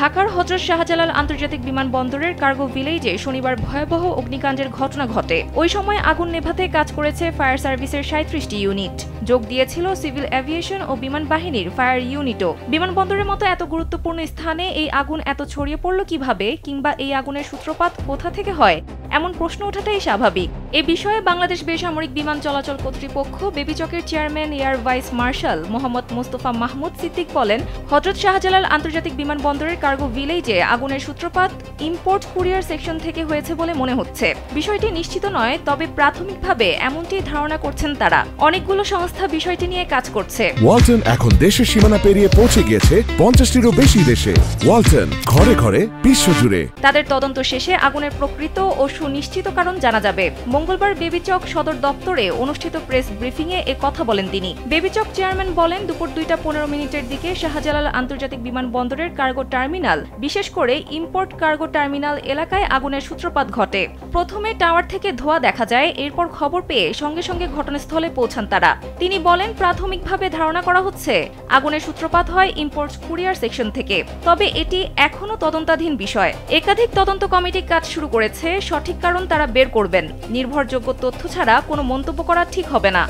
ঢাকার হযরত শাহজালাল আন্তর্জাতিক বিমানবন্দরের কার্গো ভিলেজে শনিবার ভয়াবহ অগ্নিকাণ্ডের ঘটনা ঘটে। ওই সময় আগুন নেভাতে কাজ করেছে ফায়ার সার্ভিসের ৩৭টি ইউনিট। যোগ দিয়েছিল সিভিল এভিয়েশন ও বিমান বাহিনীর ফায়ার ইউনিটও। বিমানবন্দরের মতো এত গুরুত্বপূর্ণ স্থানে এই আগুন এত ছড়িয়ে পড়ল কিভাবে, কিংবা এই আগুনের সূত্রপাত কোথা থেকে হয়, এমন প্রশ্ন ওঠাটাই স্বাভাবিক। এ বিষয়ে বাংলাদেশ বেসামরিক বিমান চলাচল কর্তৃপক্ষ বেবিচকের chairman air vice marshal Mohammad Mostafa Mahmud Siddique বলেন, হযরত শাহজালাল আন্তর্জাতিক বিমানবন্দরের কার্গো ভিলেজে আগুনের সূত্রপাত ইম্পোর্ট কুরিয়ার সেকশন থেকে হয়েছে বলে মনে হচ্ছে। বিষয়টি নিশ্চিত নয়, তবে প্রাথমিকভাবে এমনটি ধারণা করছেন তারা। অনেকগুলো সংস্থা বিষয়টি নিয়ে কাজ করছে। ওয়ালটন এখন দেশের সীমানা পেরিয়ে পৌঁছে গিয়েছে 50টিরও বেশি দেশে। ওয়ালটন, ঘরে ঘরে বিশ্বজুড়ে। তাদের তদন্ত শেষে আগুনের প্রকৃত ও সুনিশ্চিত কারণ জানা যাবে। মঙ্গলবার বেবিচক সদর দপ্তরে অনুষ্ঠিত প্রেস ব্রিফিংয়ে এ কথা বলেন তিনি। বেবিচক চেয়ারম্যান বলেন, দুপুর ২টা ১৫ মিনিটের দিকে শাহজালাল আন্তর্জাতিক বিমানবন্দরের কার্গো টার্মিনাল, বিশেষ করে ইম্পোর্ট কার্গো টার্মিনাল এলাকায় আগুনের সূত্রপাত ঘটে। প্রথমে টাওয়ার থেকে ধোঁয়া দেখা যায়, এরপর খবর পেয়ে সঙ্গে সঙ্গে ঘটনাস্থলে পৌঁছান তারা। তিনি বলেন, প্রাথমিকভাবে ধারণা করা হচ্ছে আগুনের সূত্রপাত হয় ইম্পোর্ট কুরিয়ার সেকশন থেকে, তবে এটি এখনও তদন্তাধীন বিষয়। একাধিক তদন্ত কমিটি কাজ শুরু করেছে, সঠিক কারণ তারা বের করবেন। নির্ভরযোগ্য তথ্য ছাড়া কোনো মন্তব্য করা ঠিক হবে না।